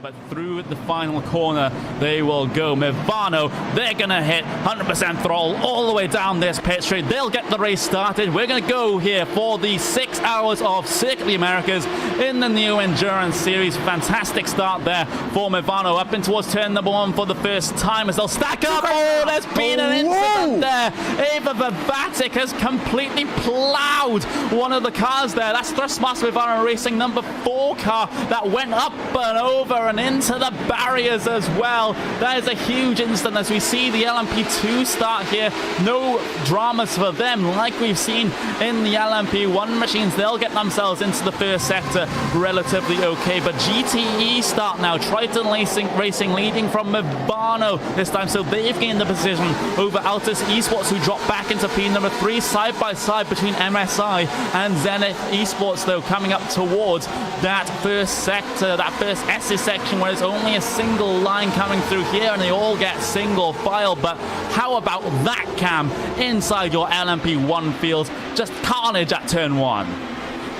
But through the final corner, they will go. Mivano, they're going to hit 100% throttle all the way down this pit straight. They'll get the race started. We're going to go here for the 6 hours of Circuit of the Americas in the new Endurance Series. Fantastic start there for Mivano. Up in towards turn number 1 for the first time as they'll stack up. Oh, there's been an incident there. Ava Vavatic has completely plowed one of the cars there. That's Thrustmaster Mivano Racing number 4 car that went up and over and into the barriers as well. That is a huge incident as we see the LMP2 start here. No dramas for them like we've seen in the LMP1 machines. They'll get themselves into the first sector relatively okay. But GTE start now. Triton Racing leading from Mivano this time. So they've gained the position over Altus Esports, who dropped back into P number 3 side by side between MSI and Zenith Esports, though, coming up towards that first sector, that first S section where there's only a single line coming through here and they all get single file. But how about that, Cam, inside your LMP1 field? Just carnage at turn 1.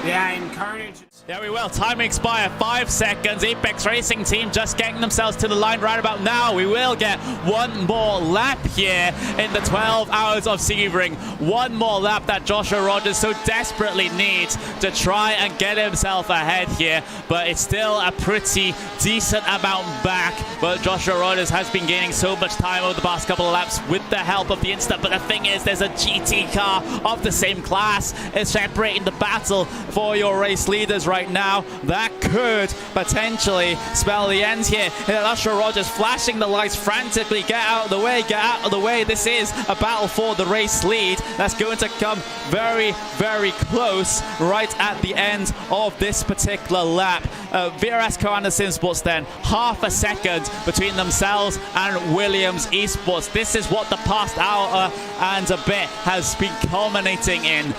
Yeah, in carnage. There we will. Time expire 5 seconds. Apex Racing team just getting themselves to the line right about now. We will get one more lap here in the 12 hours of Sebring. One more lap that Joshua Rogers so desperately needs to try and get himself ahead here. But it's still a pretty decent amount back. But Joshua Rogers has been gaining so much time over the past couple of laps with the help of the Insta. But the thing is, there's a GT car of the same class is separating the battle for your race leaders right now. That could potentially spell the end here. Joshua Rogers flashing the lights frantically. Get out of the way, get out of the way. This is a battle for the race lead that's going to come very, very close right at the end of this particular lap. VRS Commander Simsports then, half a second between themselves and Williams Esports. This is what the past hour and a bit has been culminating in.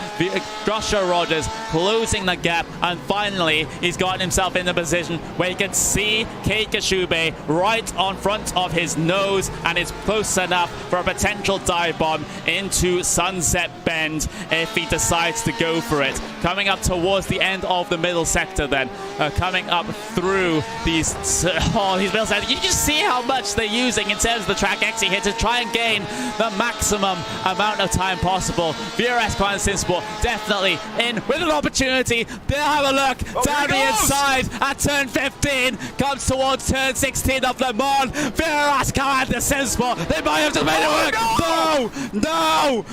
Joshua Rogers closing the gap, and finally he's gotten himself in a position where he can see Kei Kashube right on front of his nose and is close enough for a potential dive bomb into Sunset Bend if he decides to go for it. Coming up towards the end of the middle sector then, coming up through these middle sectors. You just see how much they're using in terms of the track exit here to try and gain the maximum amount of time possible. VRS Commander Simsport definitely in with an opportunity. They'll have a look down the inside at turn 15, comes towards turn 16 of Le Mans. VRS Commander Simsport, they might have just made it work. No,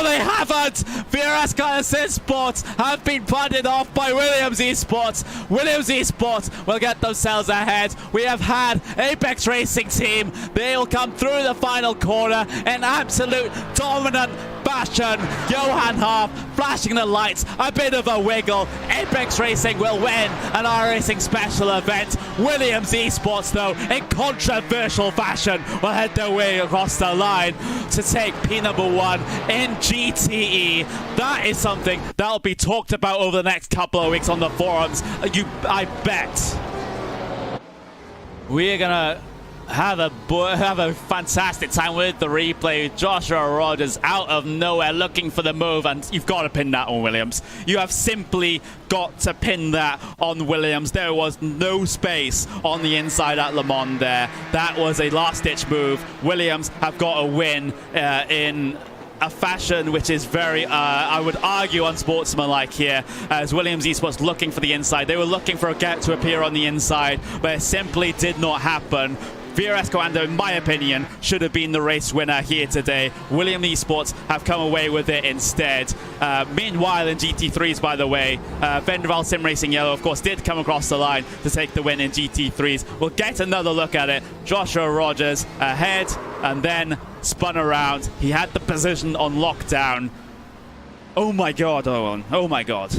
they haven't. VRS Commander Simsport have been punted off by Williams Esports. Williams Esports will get themselves ahead. We have had Apex Racing team. They will come through the final corner in absolute dominant fashion. Johan Harp flashing the lights, a bit of a wiggle. Apex Racing will win an iRacing special event. Williams Esports, though, in controversial fashion, will head their way across the line to take P number 1 in GTE. That is something that'll be talked about over the next couple of weeks on the forums. I bet. We're gonna have a fantastic time with the replay. Joshua Rogers out of nowhere looking for the move, and you've got to pin that on Williams. You have simply got to pin that on Williams. There was no space on the inside at Le Mans there. That was a last-ditch move. Williams have got a win in a fashion which is very, I would argue, unsportsmanlike here, as Williams Esports looking for the inside. They were looking for a gap to appear on the inside, but it simply did not happen. VRS Commando, in my opinion, should have been the race winner here today. Williams Esports have come away with it instead. Meanwhile, in GT3s, by the way, Vendaval Simracing Yellow, of course, did come across the line to take the win in GT3s. We'll get another look at it. Joshua Rogers ahead and then spun around. He had the position on lockdown. Oh my God, Owen. Oh my God.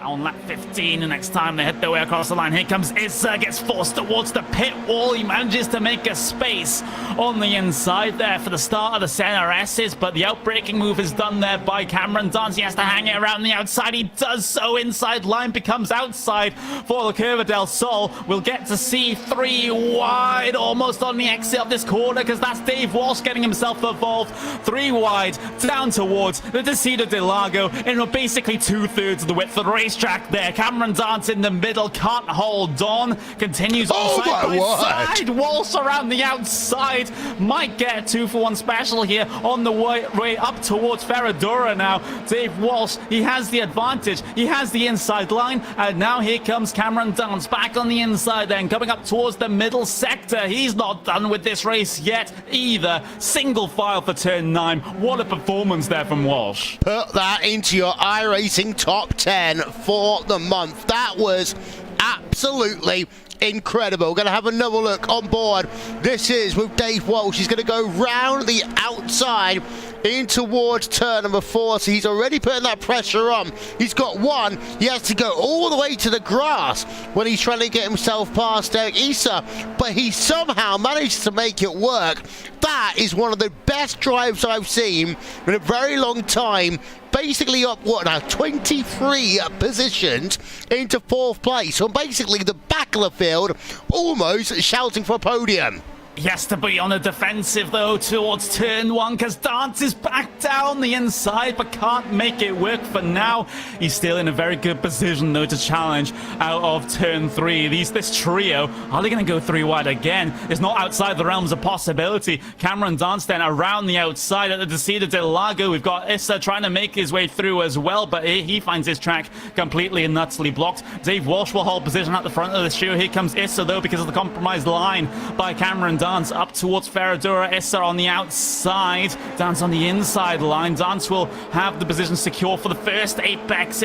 On lap 15, the next time they head their way across the line. Here comes Issa, gets forced towards the pit wall. He manages to make a space on the inside there for the start of the center S's, but the outbreaking move is done there by Cameron Dance. He has to hang it around the outside. He does so. Inside line becomes outside for the Curva del Sol. We'll get to see 3 wide almost on the exit of this corner, because that's Dave Walsh getting himself involved. 3 wide down towards the Descida de Lago in basically 2/3 of the width the racetrack there. Cameron Dance in the middle, can't hold on. Continues on side by side. Walsh around the outside. Might get a 2-for-1 special here on the way up towards Ferradura now. Dave Walsh, he has the advantage. He has the inside line. And now here comes Cameron Dance back on the inside then, coming up towards the middle sector. He's not done with this race yet either. Single file for turn 9. What a performance there from Walsh. Put that into your iRacing top 10 for the month. That was absolutely incredible. Going to have another look on board. This is with Dave Walsh. He's going to go round the outside in towards turn number 4, so he's already putting that pressure on. He's got one. He has to go all the way to the grass when he's trying to get himself past Eric Issa, but he somehow managed to make it work. That is one of the best drives I've seen in a very long time. Basically up, what now, 23 positions into 4th place. So basically the back of the field almost shouting for a podium. He has to be on the defensive, though, towards turn 1, because Dance is back down the inside, but can't make it work for now. He's still in a very good position, though, to challenge out of turn 3. This trio, are they going to go 3 wide again? It's not outside the realms of possibility. Cameron Dance then around the outside at the Descida del Lago. We've got Issa trying to make his way through as well, but he finds his track completely and utterly blocked. Dave Walsh will hold position at the front of the trio. Here comes Issa, though, because of the compromised line by Cameron Dance. Up towards Ferradura. Issa on the outside. Dance on the inside line. Dance will have the position secure for the first apex,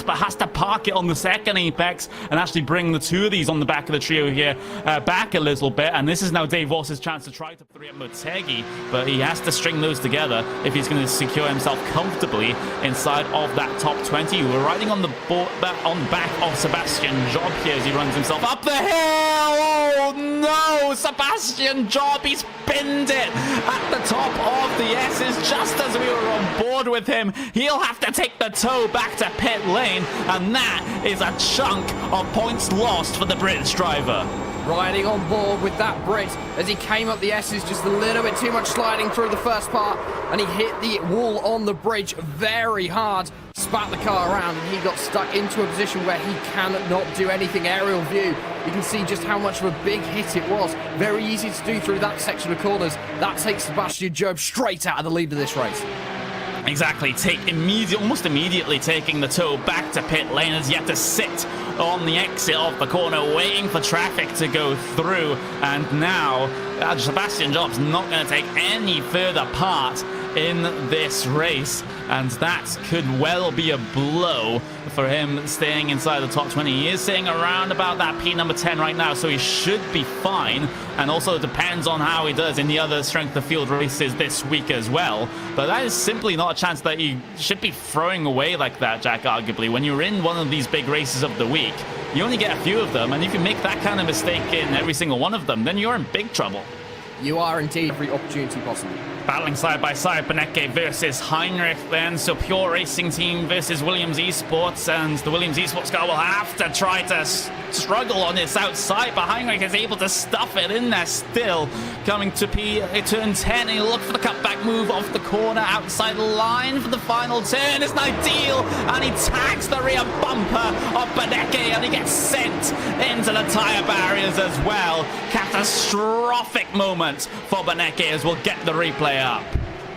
but has to park it on the second apex and actually bring the 2 of these on the back of the trio here back a little bit. And this is now Dave Walsh's chance to try to 3 at Motegi, but he has to string those together if he's going to secure himself comfortably inside of that top 20. We're riding on the back of Sebastian Job here as he runs himself up the hill. Oh no, Sebastian Job, he's pinned it at the top of the S's just as we were on board with him. He'll have to take the tow back to pit lane, and that is a chunk of points lost for the British driver. Riding on board with that Brit as he came up the S's, just a little bit too much sliding through the first part, and he hit the wall on the bridge very hard, spat the car around, and he got stuck into a position where he cannot do anything. Aerial view, you can see just how much of a big hit it was. Very easy to do through that section of corners. That takes Sebastian Job straight out of the lead of this race. Exactly, almost immediately taking the tow back to pit lane as he had to sit on the exit of the corner waiting for traffic to go through. And now Sebastian Job's not going to take any further part in this race, and that could well be a blow for him staying inside the top 20. He is sitting around about that P number 10 right now, so he should be fine, and also it depends on how he does in the other strength of field races this week as well. But that is simply not a chance that you should be throwing away like that, Jack, arguably. When you're in one of these big races of the week, you only get a few of them, and if you make that kind of mistake in every single one of them, then you're in big trouble. You are indeed, every opportunity possible. Battling side by side, Benecke versus Heinrich then. So Pure Racing Team versus Williams Esports, and the Williams Esports car will have to try to struggle on this outside, but Heinrich is able to stuff it in there still. Coming to turn 10, and he'll look for the cutback move off the corner outside the line for the final turn. It's ideal, and he tags the rear bumper of Benecke, and he gets sent into the tyre barriers as well. Catastrophic moment for Benecke as we'll get the replay up.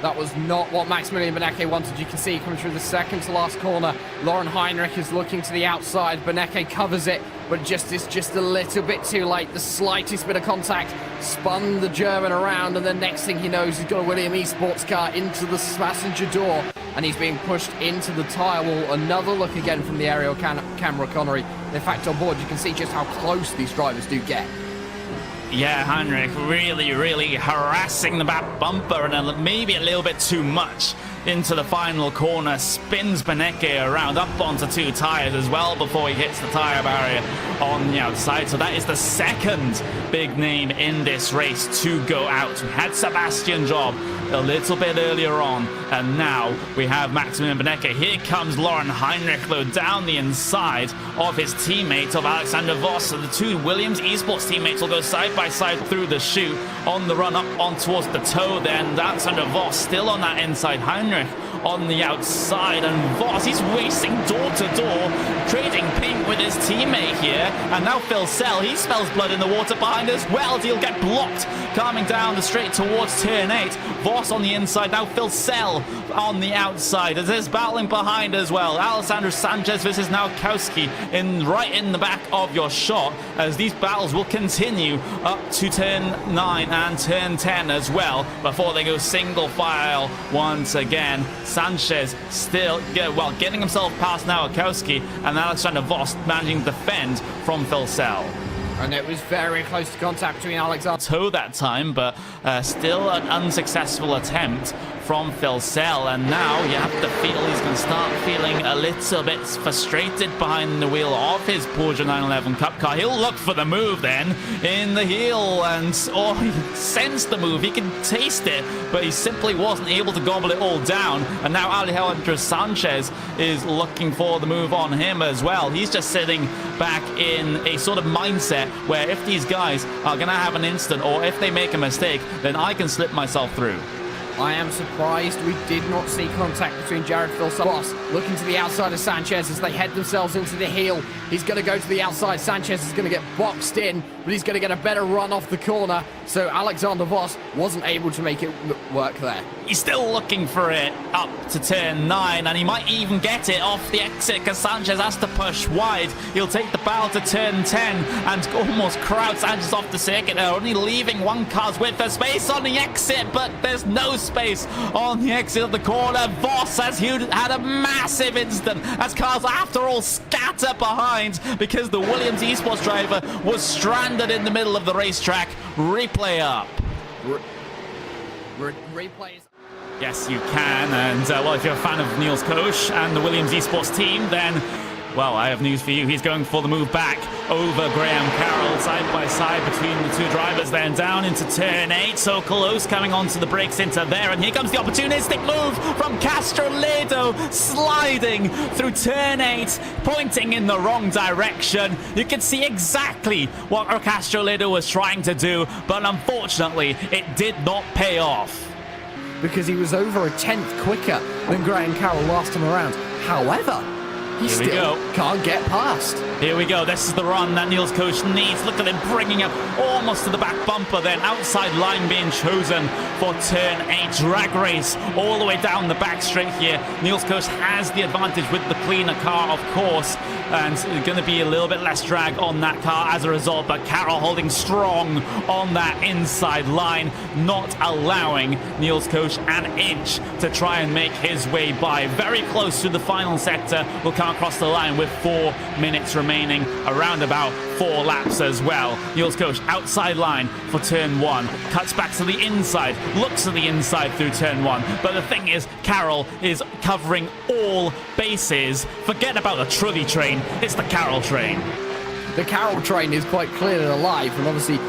That was not what Maximilian Benecke wanted. You can see coming through the second to last corner, Lauren Heinrich is looking to the outside. Benecke covers it, but is just a little bit too late. The slightest bit of contact spun the German around, and the next thing he knows, he's got a Williams Esports car into the passenger door, and he's being pushed into the tyre wall. Another look again from the aerial camera, Connery. In fact, on board, you can see just how close these drivers do get. Yeah, Heinrich really harassing the back bumper, and maybe a little bit too much into the final corner. Spins Benecke around up onto 2 tires as well before he hits the tire barrier on the outside. So that is the second big name in this race to go out. We had Sebastian Job a little bit earlier on, and now we have Maximilian Benecke. Here comes Lauren Heinrich, though, down the inside of his teammate of Alexander Voss. So the 2 Williams Esports teammates will go side by side through the chute on the run up on towards the toe. Then Alexander Voss still on that inside. Heinrich on the outside, and Voss, he's racing door to door, trading pink with his teammate here, and now Phil Sell, he smells blood in the water behind as well. He'll get blocked coming down the straight towards turn 8. Voss on the inside, now Phil Sell on the outside. There's battling behind as well. Alessandro Sanchez versus Nowakowski right in the back of your shot, as these battles will continue up to turn 9 and turn 10 as well before they go single file once again. Sanchez still getting himself past Nowakowski, and Alexander Voss managing to defend from Phil Sell. And it was very close to contact between Alexander Toe that time, but still an unsuccessful attempt from Phil Sell, and now you have to feel he's going to start feeling a little bit frustrated behind the wheel of his Porsche 911 Cup car. He'll look for the move then in the heel, and he sensed the move, he can taste it, but he simply wasn't able to gobble it all down. And now Alejandro Sanchez is looking for the move on him as well. He's just sitting back in a sort of mindset where if these guys are going to have an instant, or if they make a mistake, then I can slip myself through. I am surprised we did not see contact between Jared Voss looking to the outside of Sanchez as they head themselves into the heel. He's going to go to the outside. Sanchez is going to get boxed in, but he's going to get a better run off the corner. So Alexander Voss wasn't able to make it work there. He's still looking for it up to turn 9, and he might even get it off the exit because Sanchez has to push wide. He'll take the battle to turn 10 and almost crowd Sanchez off the circuit. They're only leaving one car's width of space on the exit, but there's no space on the exit of the corner. Voss has had a massive instant as cars after all scatter behind because the Williams esports driver was stranded in the middle of the racetrack. Replay up. Replays. Yes, you can, and well, if you're a fan of Niels Koch and the Williams esports team, then well, I have news for you. He's going for the move back over Graham Carroll, side by side between the two drivers, then down into turn 8. So close coming onto the brakes into there, and here comes the opportunistic move from Castroledo, sliding through turn 8, pointing in the wrong direction. You can see exactly what Castroledo was trying to do, but unfortunately, it did not pay off. Because he was over a 10th quicker than Graham Carroll last time around. However, he still can't get past. Here we go. This is the run that Niels Koch needs. Look at him bringing up almost to the back bumper. Then outside line being chosen for turn 8. Drag race all the way down the back straight here. Niels Koch has the advantage with the cleaner car, of course. And going to be a little bit less drag on that car as a result. But Carroll holding strong on that inside line, not allowing Niels Koch an inch to try and make his way by. Very close to the final sector. Will come across the line with 4 minutes remaining, around about 4 laps as well. Niels Koch outside line for turn 1, cuts back to the inside, looks to the inside through turn 1, but the thing is, Carroll is covering all bases. Forget about the Trulli train, it's the Carroll train. The Carroll train is quite clearly alive, and obviously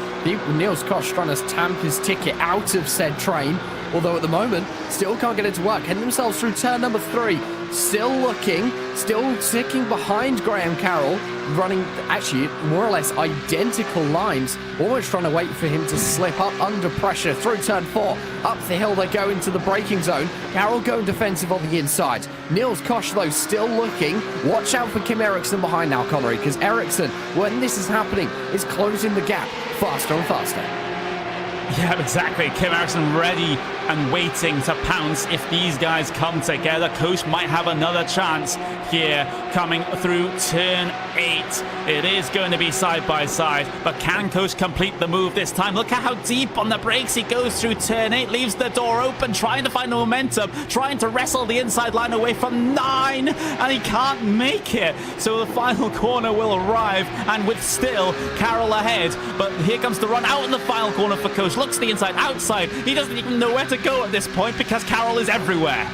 Niels Koch trying to stamp his ticket out of said train, although at the moment still can't get it to work. Heading themselves through turn number 3, still looking, still sticking behind Graham Carroll, running actually more or less identical lines, almost trying to wait for him to slip up under pressure through turn 4. Up the hill they go into the braking zone. Carroll going defensive on the inside. Niels Koch though still looking. Watch out for Kim Eriksson behind now, Connery, because Eriksson, when this is happening, is closing the gap faster and faster. Yeah, exactly. Kim Eriksson ready and waiting to pounce if these guys come together. Koch might have another chance here coming through turn 8. It is going to be side by side, but can Koch complete the move this time? Look at how deep on the brakes he goes through turn 8, leaves the door open, trying to find the momentum, trying to wrestle the inside line away from 9, and he can't make it. So the final corner will arrive, and with still Carroll ahead, but here comes the run out in the final corner for Koch. Looks to the inside, outside. He doesn't even know where to go at this point because Carroll is everywhere.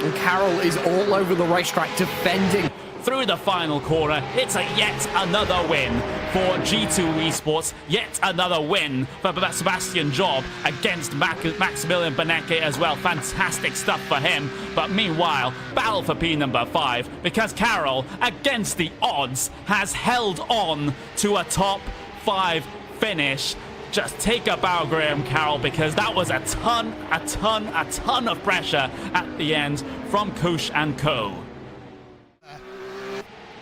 And Carroll is all over the racetrack defending. Through the final corner, it's yet another win for G2 Esports. Yet another win for Sebastian Job against Maximilian Benecke as well. Fantastic stuff for him. But meanwhile, battle for P number 5 because Carroll, against the odds, has held on to a top 5 finish. just take a bow, Graham Carroll, because that was a ton of pressure at the end from Kush and co.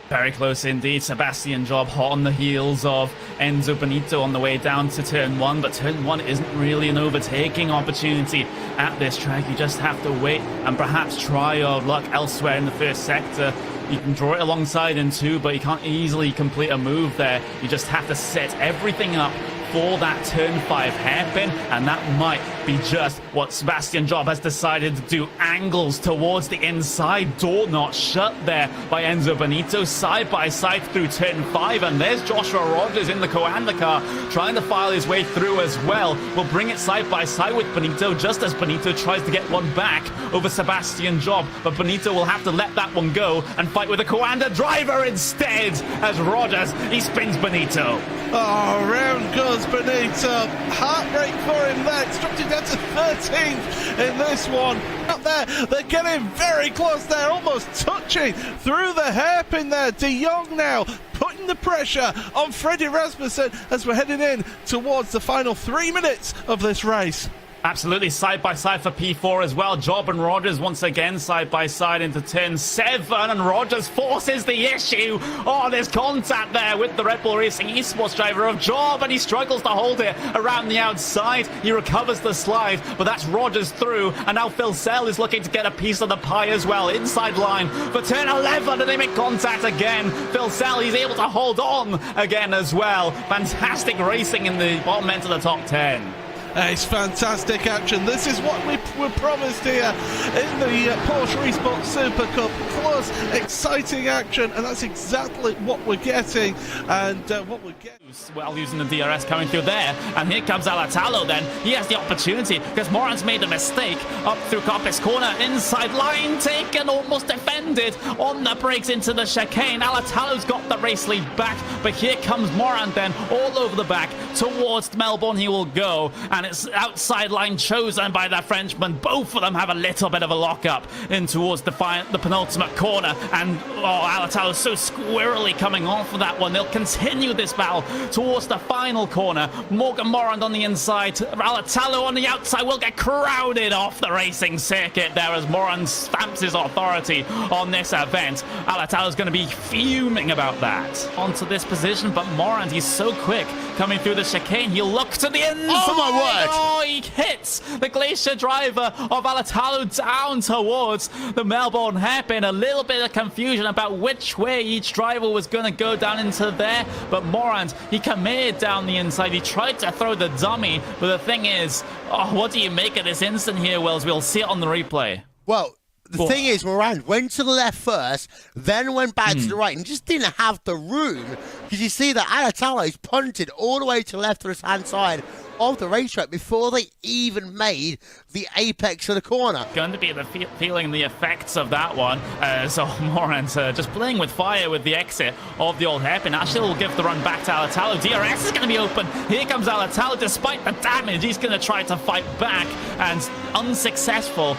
Very close indeed. Sebastian Job hot on the heels of Enzo Benito on the way down to turn 1, but turn 1 isn't really an overtaking opportunity at this track. You just have to wait and perhaps try your luck elsewhere in the first sector. You can draw it alongside in 2, but you can't easily complete a move there. You just have to set everything up for that turn 5 hairpin, and that might be just what Sebastian Job has decided to do. Angles towards the inside, door not shut there by Enzo Benito, side by side through turn 5, and there's Joshua Rogers in the Coanda car trying to file his way through as well. We'll bring it side by side with Benito just as Benito tries to get one back over Sebastian Job, but Benito will have to let that one go and fight with a Coanda driver instead as Rogers, he spins Benito. Oh, round goes Benito. Heartbreak for him there. It's dropped him down to 13th in this one. Up there, they're getting very close there, almost touching through the hairpin there. De Jong now putting the pressure on Freddie Rasmussen as we're heading in towards the final 3 minutes of this race. Absolutely, side by side for P4 as well. Job and Rogers once again side by side into turn 7, and Rogers forces the issue. Oh, there's contact there with the Red Bull Racing esports driver of Job, and he struggles to hold it around the outside. He recovers the slide, but that's Rogers through, and now Phil Sell is looking to get a piece of the pie as well. Inside line for turn 11, and they make contact again. Phil Sell, he's able to hold on again as well. Fantastic racing in the bottom end of the top 10. It's fantastic action. This is what we were promised here in the Porsche Racespot Super Cup. Close, exciting action, and that's exactly what we're getting. And what we're getting. Well, using the DRS coming through there, and here comes Alatalo then. He has the opportunity because Moran's made a mistake up through Coppice corner. Inside line taken, almost defended on the brakes into the chicane. Alatalo's got the race lead back, but here comes Moran then all over the back towards Melbourne. He will go, and it's outside line chosen by the Frenchman. Both of them have a little bit of a lock-up in towards the penultimate corner, and Alatalo's so squirrely coming off of that one. They'll continue this battle towards the final corner. Morgan Morand on the inside, Alatalo on the outside will get crowded off the racing circuit there as Morand stamps his authority on this event. Alatalo's going to be fuming about that. Onto this position, but Morand, he's so quick coming through the chicane. He'll look to the inside. Oh my word! Oh, he hits the Glacier driver of Alatalo down towards the Melbourne hairpin. A little bit of confusion about which way each driver was going to go down into there, but Morand, he committed down the inside. He tried to throw the dummy, but the thing is, what do you make of this instant here, Wells? We'll see it on the replay. Well, the thing is, Moran went to the left first, then went back to the right, and just didn't have the room, because you see that Alatalo's punted all the way to the left of his hand side of the racetrack before they even made the apex of the corner. Going to be the feeling the effects of that one. So Morant just playing with fire with the exit of the old hairpin. Actually will give the run back to Alatalo. DRS is going to be open. Here comes Alatalo. Despite the damage, he's going to try to fight back, and unsuccessful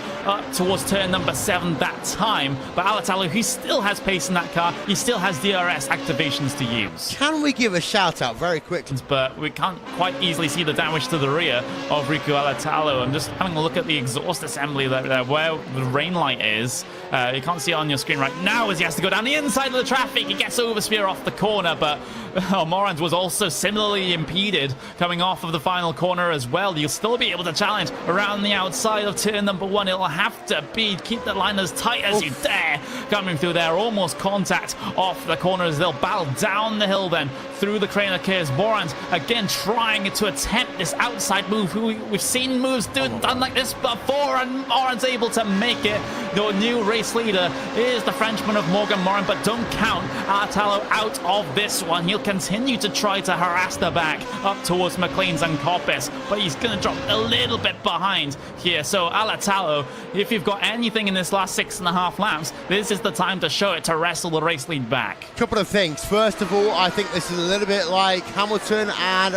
towards turn number 7 that time. But Alatalo, he still has pace in that car. He still has DRS activations to use. Can we give a shout out very quickly? But we can't quite easily see the damage to the rear of Riku Alatalo. I'm just having a look at the exhaust assembly there, where the rain light is. You can't see it on your screen right now as he has to go down the inside of the traffic. He gets oversteer off the corner, but Morand was also similarly impeded coming off of the final corner as well. You'll still be able to challenge around the outside of turn number 1. It'll have to be keep the line as tight as you dare coming through there. Almost contact off the corner as they'll battle down the hill then through the crane of Kears. Morand again trying to attempt this outside move. We've seen moves done like this before, and Morand's able to make it. The new race leader is the Frenchman of Morgan Moran, but don't count Alatalo out of this one. He'll continue to try to harass the back up towards McLean's and Coppice, but he's going to drop a little bit behind here. So Alatalo, if you've got anything in this last 6.5 laps, this is the time to show it, to wrestle the race lead back. Couple of things. First of all, I think this is a little bit like Hamilton and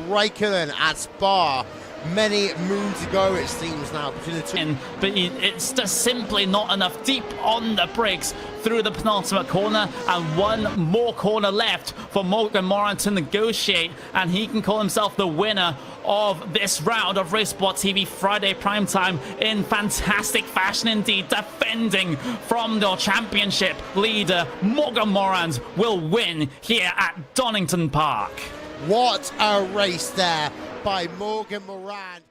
Raikkonen at Spa. many moons ago, it seems now, between the two. But it's just simply not enough. Deep on the brakes through the penultimate corner, and one more corner left for Morgan Moran to negotiate, and he can call himself the winner of this round of Racespot TV Friday primetime in fantastic fashion indeed, defending from the championship leader. Morgan Moran will win here at Donington Park. What a race there by Morgan Moran.